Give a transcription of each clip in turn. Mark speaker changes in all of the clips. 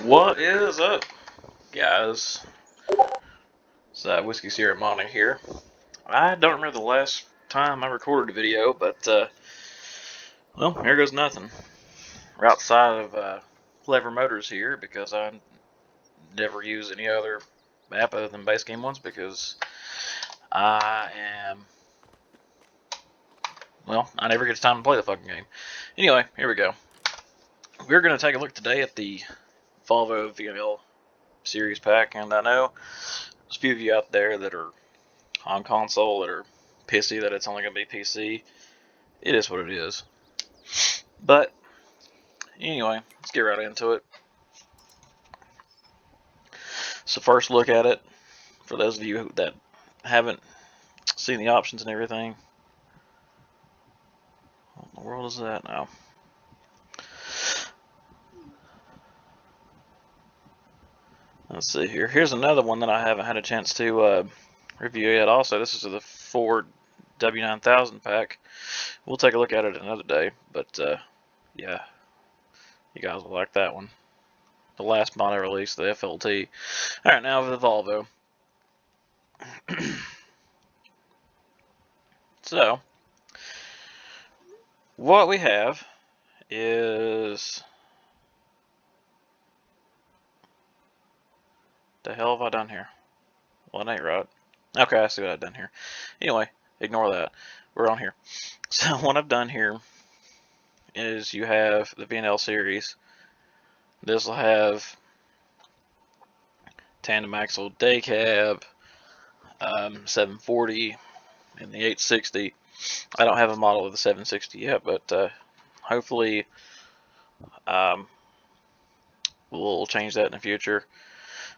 Speaker 1: What is up, guys? It's Whiskey Sierra Monty here. I don't remember the last time I recorded a video, but well, here goes nothing. We're outside of Clever Motors here because I never use any other app other than base game ones because I am, well, I never get time to play the fucking game. Anyway, here we go. We're going to take a look today at the Volvo VNL series pack, and I know there's a few of you out there that are on console that are pissy that it's only going to be PC. It is what it is. But anyway, let's get right into it. So first look at it, for those of you that haven't seen the options and everything. What in the world is that now? Let's see here. Here's another one that I haven't had a chance to review yet. Also, this is the Ford W9000 pack. We'll take a look at it another day, but yeah, you guys will like that one. The last mod I released, the FLT. Alright, now for the Volvo. So, what we have is... The hell have I done here? Well, it ain't right. Okay, I see what I've done here. Anyway, ignore that. We're on here. So what I've done here is you have the VNL series. This will have tandem axle day cab, 740, and the 860. I don't have a model of the 760 yet, but hopefully we'll change that in the future.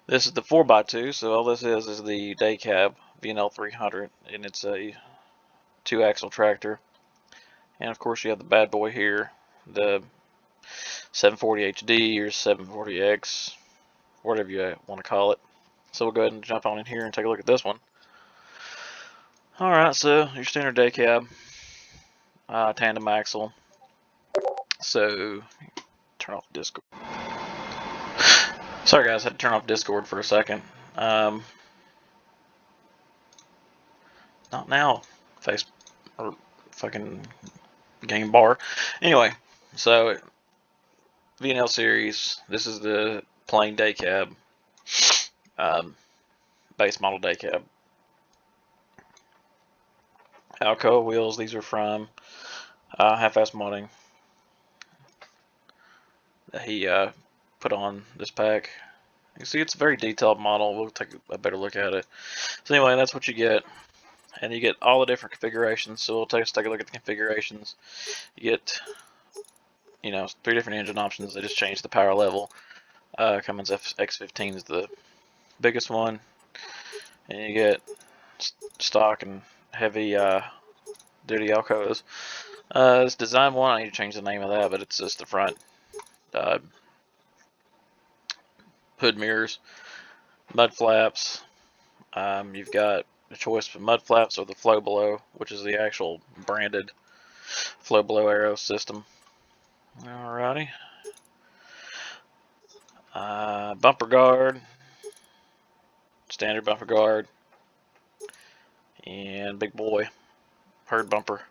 Speaker 1: This is the 4x2, so all this is the day cab VNL 300, and it's a 2-axle tractor. And of course you have the bad boy here, the 740 HD or 740X, whatever you want to call it. So we'll go ahead and jump on in here and take a look at this one. Alright, so your standard day cab, tandem axle. So, turn off Discord. Sorry guys, I had to turn off Discord for a second. Not now, face or fucking game bar. Anyway, so VNL series. This is the plain day cab, base model day cab. Alcoa wheels. These are from half-ass modding that he put on this pack. You see, it's a very detailed model. We'll take a better look at it. So anyway, that's what you get. And you get all the different configurations. So we'll take a look at the configurations. You get, 3 different engine options. They just changed the power level. Cummins X15 is the biggest one. And you get stock and heavy duty Alcoas. This design one, I need to change the name of that, but it's just the front hood mirrors, mud flaps. You've got a choice of mud flaps or the flow below, which is the actual branded flow below aero system. Alrighty. Bumper guard, standard bumper guard, and big boy herd bumper.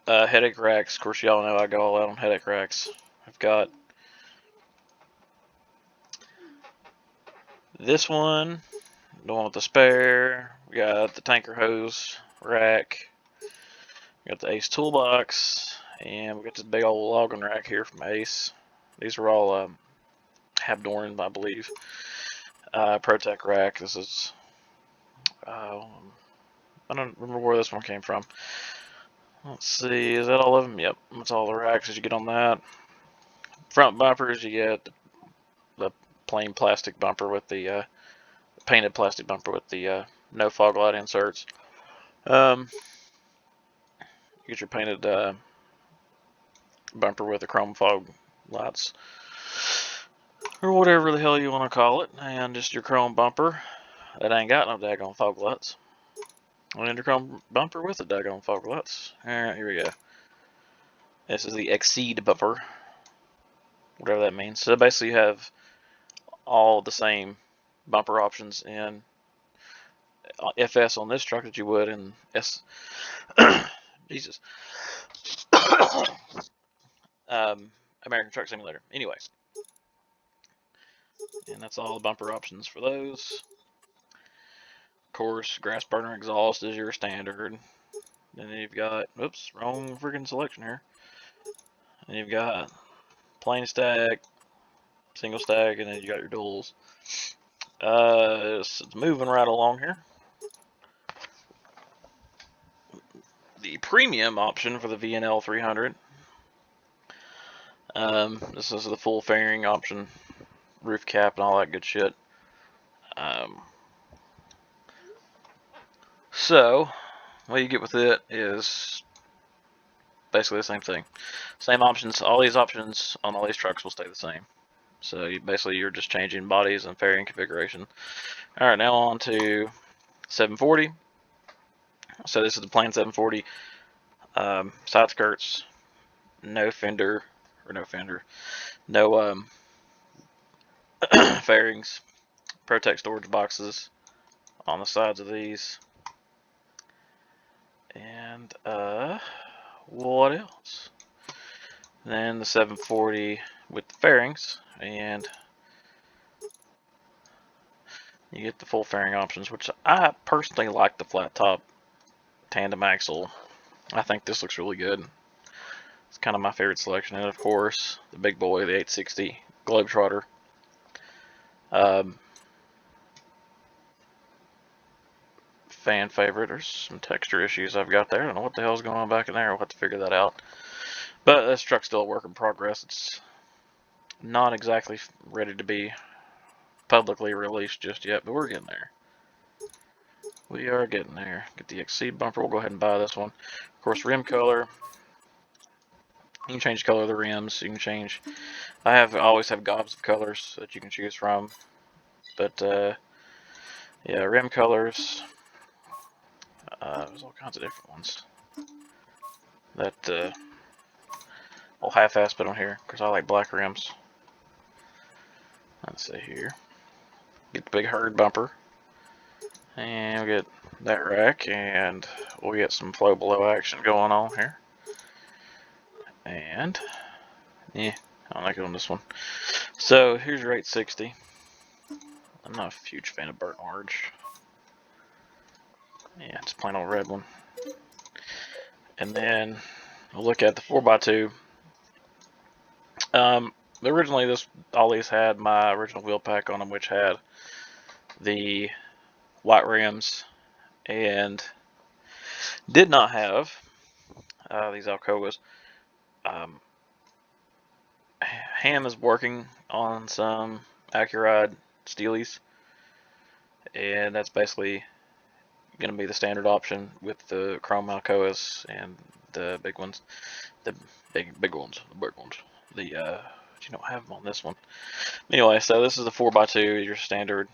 Speaker 1: Headache racks. Of course, y'all know I go all out on headache racks. I've got this one, the one with the spare. We got the tanker hose rack. We got the Ace toolbox, and we got this big old logging rack here from Ace. These are all Habdorn, I believe. Protec rack. This is I don't remember where this one came from. Let's see, is that all of them? Yep, that's all the racks that you get on that. Front bumpers, you get the plain plastic bumper with the painted plastic bumper with the no fog light inserts. You get your painted bumper with the chrome fog lights, or whatever the hell you want to call it, and just your chrome bumper that ain't got no daggone fog lights. And your chrome bumper with the daggone fog lights. Alright, here we go. This is the Exceed bumper. whatever that means. So basically you have all the same bumper options in FS on this truck that you would in Jesus. American Truck Simulator. Anyway, and that's all the bumper options for those. Of course, grass burner exhaust is your standard. Then you've got, oops, wrong freaking selection here. And you've got plain stack, single stack, and then you got your duals. It's moving right along here. The premium option for the VNL 300. This is the full fairing option, roof cap, and all that good shit. So, what you get with it is basically the same thing. Same options. All these options on all these trucks will stay the same. So you're just changing bodies and fairing configuration. All right, now on to 740. So this is the plain 740. Side skirts, no fender, no fairings, Protect storage boxes on the sides of these. And what else? Then the 740 with the fairings, and you get the full fairing options, which I personally like the flat top tandem axle. I think this looks really good. It's kind of my favorite selection, and of course the big boy, the 860 Globetrotter. Fan favorite. There's some texture issues I've got there. I don't know what the hell's going on back in there. We'll have to figure that out. But this truck's still a work in progress. It's not exactly ready to be publicly released just yet, but we're getting there. We are getting there. Get the Exceed bumper. We'll go ahead and buy this one. Of course, rim color. You can change the color of the rims. You can change. I always have gobs of colors that you can choose from. But yeah, rim colors. There's all kinds of different ones. That I'll half-ass put on here because I like black rims. Let's see here. Get the big herd bumper. And we'll get that rack, and we'll get some flow below action going on here. And yeah, I don't like it on this one. So here's your 860. I'm not a huge fan of burnt orange. Yeah, it's a plain old red one. And then we'll look at the 4x2. Originally, all these had my original wheel pack on them, which had the white rims and did not have these Alcoas. Ham is working on some Accuride Steelies, and that's basically going to be the standard option with the chrome Alcoas and the big ones, the big ones. The you don't have them on this one. Anyway, so this is the 4x2, your standard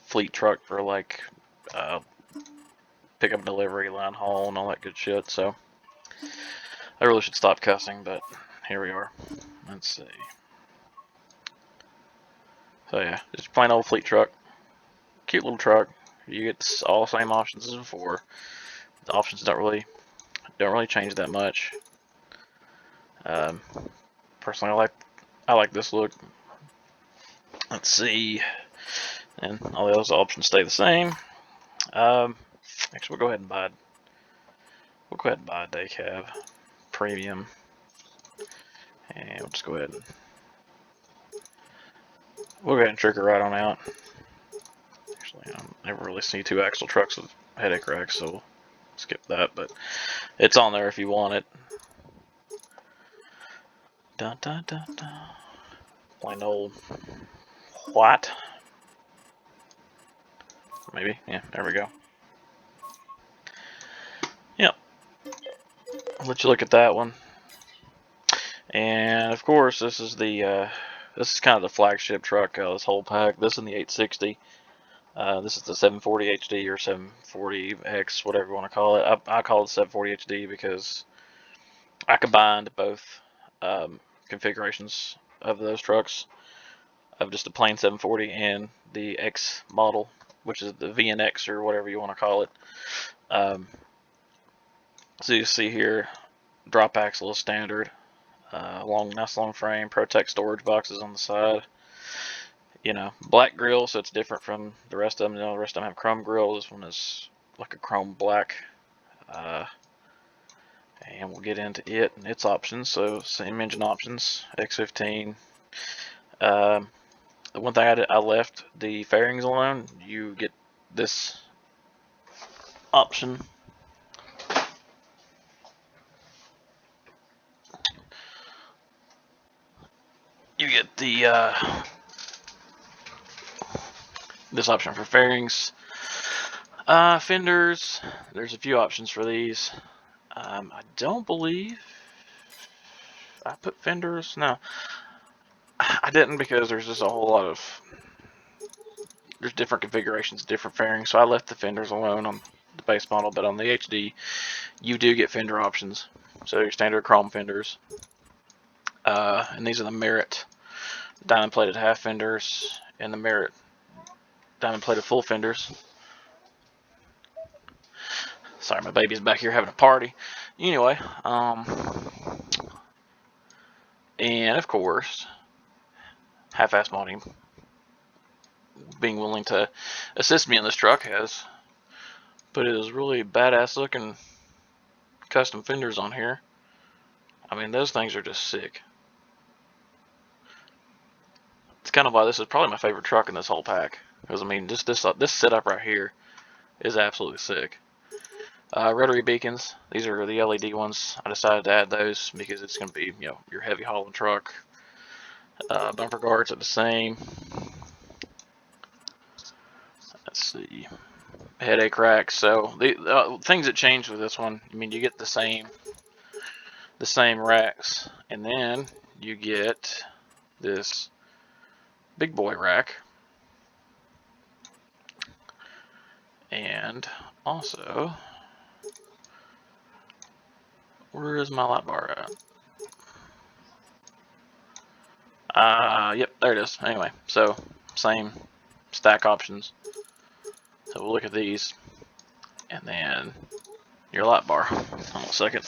Speaker 1: fleet truck for like pickup and delivery, line haul, and all that good shit. So I really should stop cussing, but here we are. Let's see. So yeah, just a plain old fleet truck. Cute little truck. You get all the same options as before. The options don't really change that much. Personally, I like this look. Let's see, and all those options stay the same. Actually, we'll go ahead and buy a day cab premium, and we'll just go ahead and trigger right on out. Actually, I never really see 2-axle trucks with headache racks, so we'll skip that. But it's on there if you want it. Dun dun dun dun. Plain old white. Maybe, yeah. There we go. Yep. I'll let you look at that one. And of course, this is kind of the flagship truck. This whole pack. This and the 860. This is the 740 HD or 740X, whatever you want to call it. I call it 740 HD because I combined both configurations of those trucks, of just a plain 740 and the X model, which is the VNX or whatever you want to call it. So you see here, drop axle is standard, nice long frame, Protect storage boxes on the side. You know, black grill, so it's different from the rest of them. You know, the rest of them have chrome grill. This one is like a chrome black. And we'll get into it and its options. So same engine options, X15. The one thing I left the fairings alone. You get this option. You get the this option for fairings. Fenders, there's a few options for these. I don't believe I put fenders. No, I didn't, because there's just a whole lot of, there's different configurations, different fairings. So I left the fenders alone on the base model, but on the HD, you do get fender options. So your standard chrome fenders, and these are the Merit diamond plated half fenders and the Merit diamond plated full fenders. Sorry, my baby's back here having a party. Anyway, and of course, half-ass modding, being willing to assist me in this truck, has put his really badass looking custom fenders on here. I mean, those things are just sick. It's kind of why this is probably my favorite truck in this whole pack, because I mean, just this setup right here is absolutely sick. Rotary beacons, these are the LED ones. I decided to add those because it's going to be, you know, your heavy hauling truck. Bumper guards are the same. Let's see, headache racks. So the things that change with this one, I mean, you get the same racks, and then you get this big boy rack, and also, where is my light bar at? Yep, there it is. Anyway, so same stack options. So we'll look at these, and then your light bar. Hold on a second.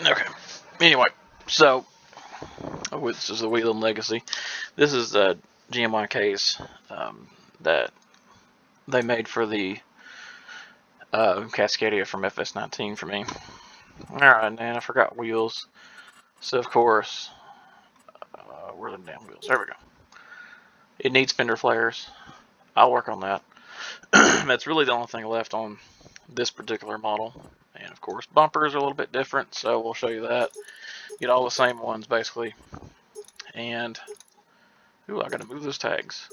Speaker 1: Okay. Anyway, so this is the Wheeling Legacy. This is the GMY case that they made for the Cascadia from FS19 for me. Alright, and I forgot wheels. So of course, where are the damn wheels? There we go. It needs fender flares. I'll work on that. That's really the only thing left on this particular model. And of course, bumpers are a little bit different, so we'll show you that. Get all the same ones basically. And ooh, I gotta move those tags.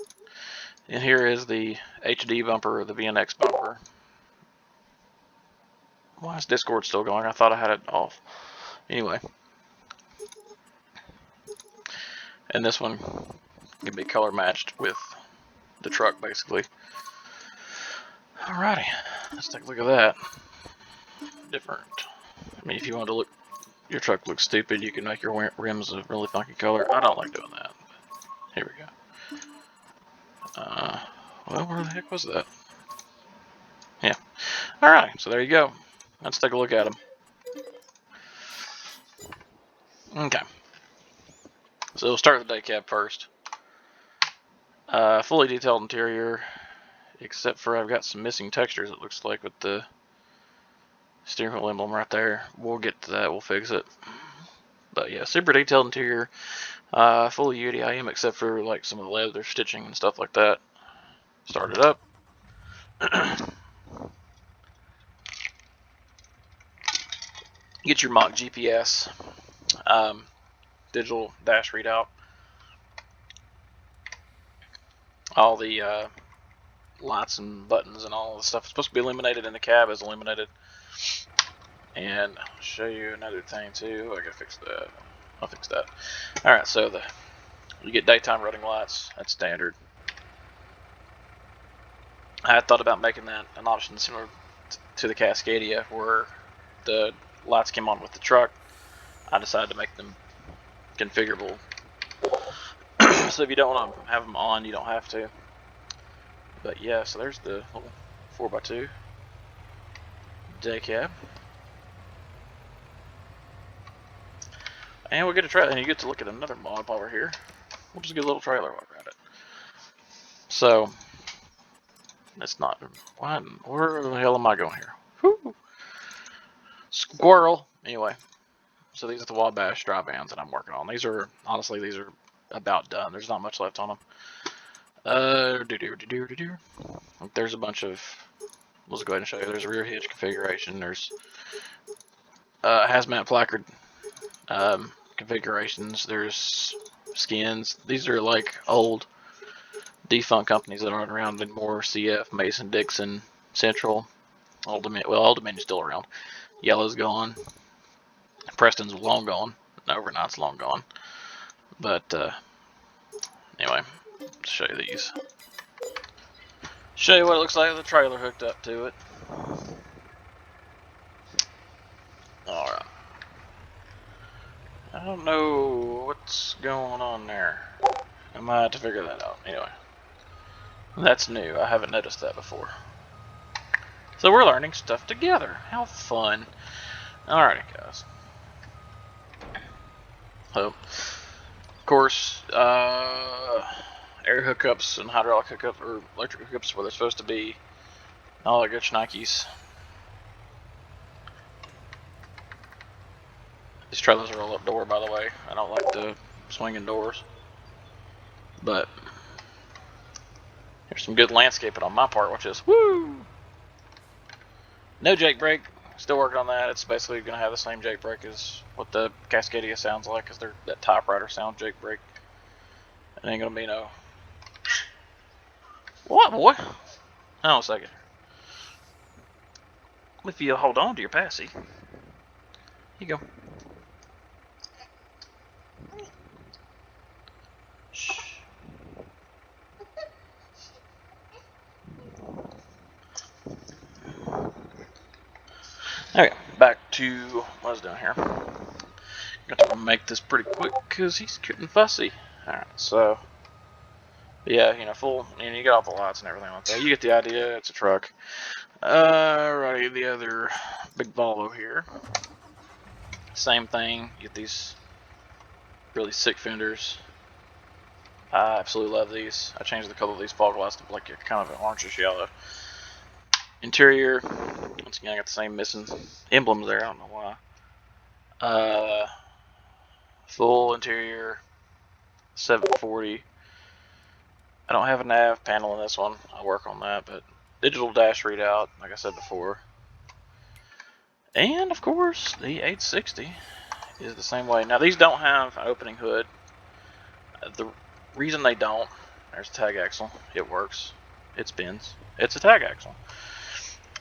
Speaker 1: And here is the HD bumper, or the VNX bumper. Why is Discord still going? I thought I had it off. Anyway. And this one can be color matched with the truck, basically. Alrighty, let's take a look at that. Different. I mean, if you want to look, your truck looks stupid, you can make your rims a really funky color. I don't like doing that. Here we go. Well, where the heck was that? Yeah. Alright, so there you go. Let's take a look at them. Okay. So we'll start with the day cab first. Fully detailed interior, except for I've got some missing textures, it looks like, with the steering wheel emblem right there. We'll get to that, we'll fix it. But yeah, super detailed interior, fully UDIM except for like some of the leather stitching and stuff like that. Start it up. Get your mock GPS, digital dash readout. All the lights and buttons and all the stuff is supposed to be illuminated in the cab is illuminated. And I'll show you another thing too. I gotta fix that. I'll fix that. Alright, so you get daytime running lights. That's standard. I had thought about making that an option similar to the Cascadia, where the lights came on with the truck. I decided to make them configurable. So if you don't want to have them on, you don't have to. But yeah, so there's the little 4x2 day cab. And we get a trailer, and you get to look at another mod while we're here. We'll just get a little trailer while we're at it. So, it's not. Where the hell am I going here? Whew. Squirrel. Anyway, so these are the Wabash dry vans that I'm working on. These are, honestly, these are about done. There's not much left on them. There's a bunch of. Let's go ahead and show you. There's a rear hitch configuration. There's hazmat placard configurations. There's skins. These are like old defunct companies that aren't around anymore. CF, Mason, Dixon, Central, Old Dominion. Well, Old Dominion's still around. Yellow's gone. Preston's long gone. Overnight's long gone. But anyway, let's show you these. Show you what it looks like with the trailer hooked up to it. Alright. I don't know what's going on there. I might have to figure that out. Anyway. That's new. I haven't noticed that before. So we're learning stuff together. How fun. Alrighty, guys. So, of course, air hookups and hydraulic hookups, or electric hookups, where they're supposed to be. All the good shnikes. These trailers are roll-up door, by the way. I don't like the swinging doors. But there's some good landscaping on my part, which is woo! No jake brake. Still working on that. It's basically going to have the same jake brake as what the Cascadia sounds like, because they're that typewriter sound jake brake. It ain't going to be no. What, boy? Hold on a second. If you hold on to your passy. Here you go. Shh. Okay, back to what I was doing here. Got to make this pretty quick because he's getting fussy. Alright, so yeah, you know, full, you know, you got all the lights and everything like that. You get the idea. It's a truck. Alrighty, the other big Volvo here. Same thing. Get these really sick fenders. I absolutely love these. I changed the color of these fog lights to like a kind of an orangish yellow. Interior, once again, I got the same missing emblems there. I don't know why. Full interior, 740. I don't have a nav panel in this one. I'll work on that, but digital dash readout, like I said before. And of course, the 860 is the same way. Now these don't have an opening hood. The reason they don't, there's a tag axle. It works. It spins. It's a tag axle.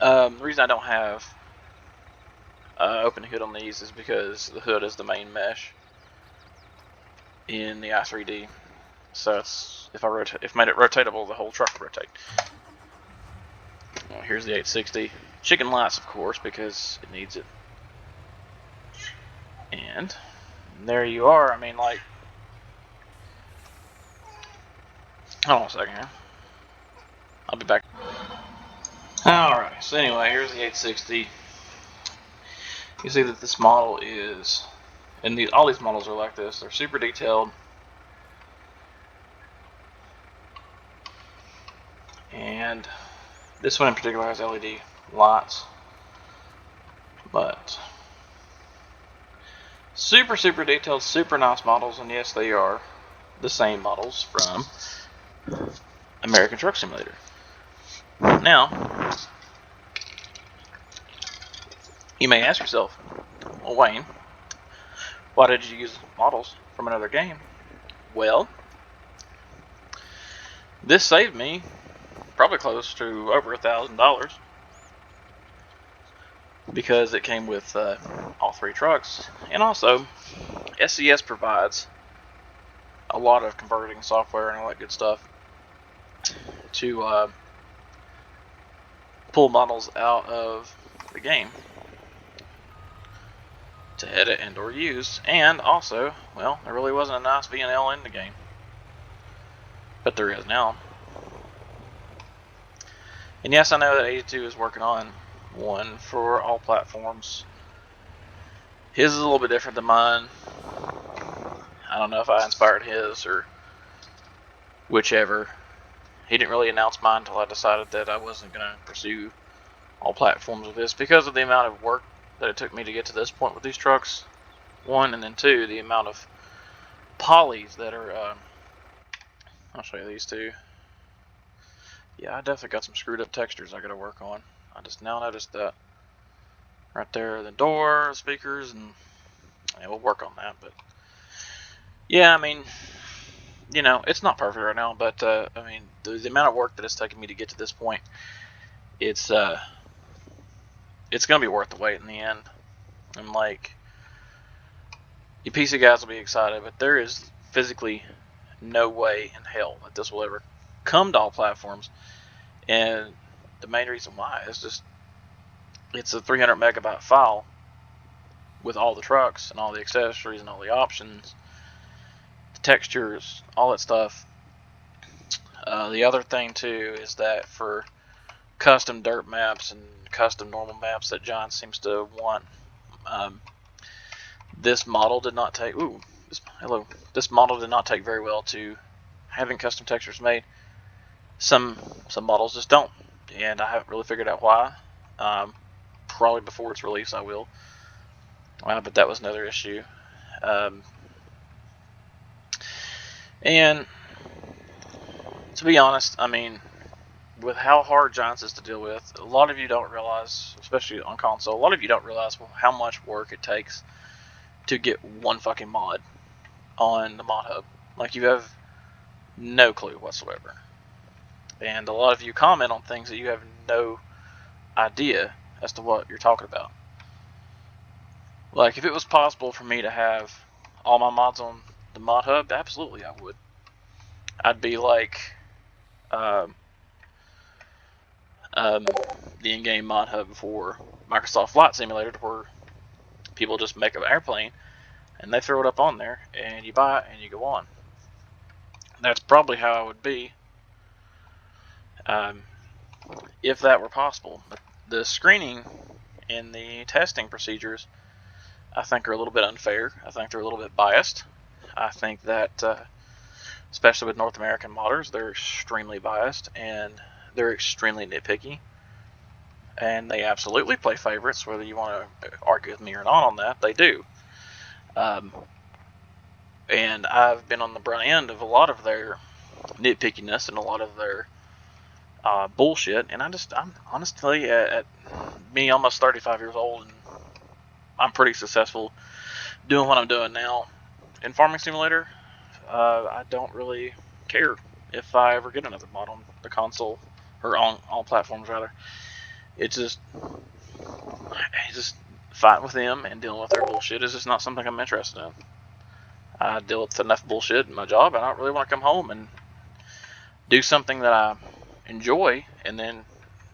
Speaker 1: The reason I don't have opening hood on these is because the hood is the main mesh in the i3D. So it's, if I made it rotatable, the whole truck would rotate. Well, here's the 860. Chicken lights, of course, because it needs it. And there you are. I mean, like, hold on a second here. I'll be back. Alright, so anyway, here's the 860. You see that this model is, and all these models are like this. They're super detailed. And this one in particular has LED lights. But super detailed, super nice models, and yes, they are the same models from American Truck Simulator. Now, you may ask yourself, well, Wayne, why did you use models from another game? Well, this saved me probably close to over $1,000 because it came with all three trucks, and also SCS provides a lot of converting software and all that good stuff to pull models out of the game to edit and or use. And also, well, there really wasn't a nice VNL in the game, but there is now. And yes, I know that 82 is working on one for all platforms. His is a little bit different than mine. I don't know if I inspired his or whichever. He didn't really announce mine until I decided that I wasn't going to pursue all platforms with this because of the amount of work that it took me to get to this point with these trucks. One, and then two, the amount of polys that are, I'll show you these two. Yeah, I definitely got some screwed up textures I got to work on. I just now noticed that. Right there, the door, speakers, and yeah, we'll work on that. But yeah, I mean, you know, it's not perfect right now, but I mean, the amount of work that it's taken me to get to this point, it's gonna be worth the wait in the end. And like, you PC guys will be excited, but there is physically no way in hell that this will ever come to all platforms. And the main reason why is just it's a 300 megabyte file with all the trucks and all the accessories and all the options, the textures, all that stuff. The other thing too is that for custom dirt maps and custom normal maps that John seems to want, this model did not take. This model did not take very well to having custom textures made. Some models just don't, and I haven't really figured out why. Probably before its release I will, but that was another issue. And to be honest, I mean, with how hard Giants is to deal with, a lot of you don't realize, especially on console, a lot of you don't realize how much work it takes to get one fucking mod on the mod hub. Like, you have no clue whatsoever. And a lot of you comment on things that you have no idea as to what you're talking about. Like, if it was possible for me to have all my mods on the mod hub, absolutely I would. I'd be like the in-game mod hub for Microsoft Flight Simulator, where people just make an airplane and they throw it up on there and you buy it and you go on. That's probably how I would be if that were possible. But the screening and the testing procedures, I think, are a little bit unfair. I think they're a little bit biased. I think that, especially with North American modders, they're extremely biased and they're extremely nitpicky. And they absolutely play favorites, whether you want to argue with me or not on that, they do. And I've been on the brunt end of a lot of their nitpickiness and a lot of their bullshit. And I'm honestly, at me almost 35 years old, and I'm pretty successful doing what I'm doing now in Farming Simulator, I don't really care if I ever get another mod on the console, or on all platforms rather. It's just fighting with them and dealing with their bullshit is just not something I'm interested in. I deal with enough bullshit in my job, and I don't really want to come home and do something that I enjoy and then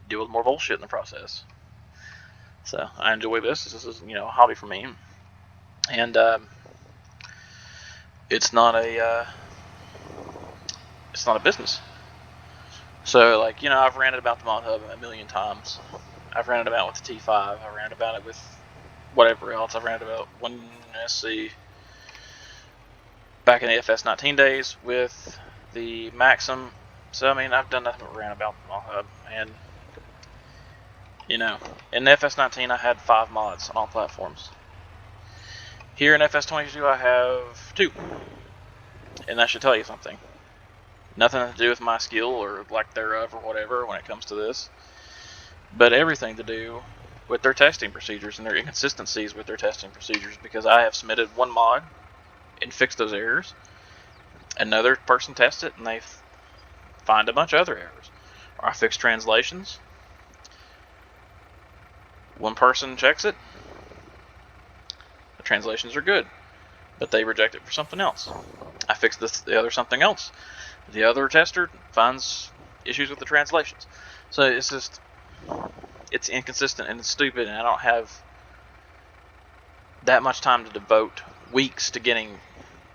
Speaker 1: deal with more bullshit in the process. So I enjoy this. This is, a hobby for me, and it's not a business. So, like, I've ranted about the mod hub a million times. I've ranted about it with the T5. I ranted about it with whatever else. I've ranted about back in the FS19 days with the Maxim. So, I mean, I've done nothing but rant about the mod hub. And, in the FS19 I had 5 mods on all platforms. Here in FS22 I have 2. And that should tell you something. Nothing to do with my skill or lack thereof or whatever when it comes to this, but everything to do with their testing procedures and their inconsistencies with their testing procedures, because I have submitted one mod and fixed those errors. Another person tests it and they find a bunch of other errors. Or I fix translations. One person checks it. The translations are good, but they reject it for something else. I fix the other something else. The other tester finds issues with the translations. So it's just, it's inconsistent and it's stupid, and I don't have that much time to devote weeks to getting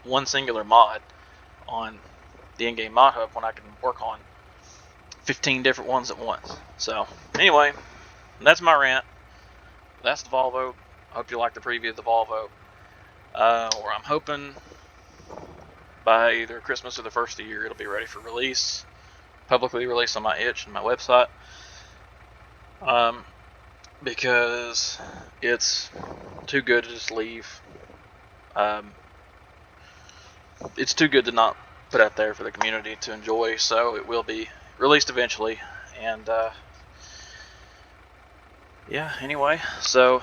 Speaker 1: one singular mod on the in-game mod hub when I can work on 15 different ones at once. So anyway, that's my rant. That's the Volvo. I hope you like the preview of the Volvo. Where I'm hoping by either Christmas or the first of the year it'll be ready for release, publicly released on my itch and my website. Because it's too good to just leave. It's too good to not put out there for the community to enjoy, so it will be released eventually. And yeah, anyway, so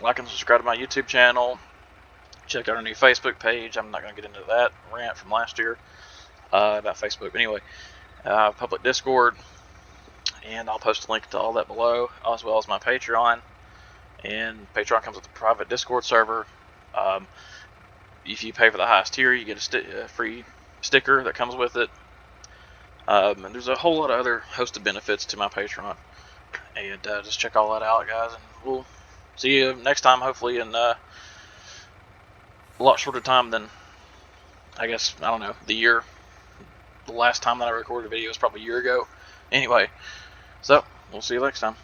Speaker 1: like and subscribe to my YouTube channel. Check out our new Facebook page. I'm not going to get into that rant from last year about Facebook. Anyway, public Discord, and I'll post a link to all that below, as well as my Patreon. And Patreon comes with a private Discord server. If you pay for the highest tier, you get a free sticker that comes with it. And there's a whole lot of other host of benefits to my Patreon. And just check all that out, guys. And we'll see you next time, hopefully in a lot shorter time than, I guess, I don't know, the year. The last time that I recorded a video was probably a year ago. Anyway, so we'll see you next time.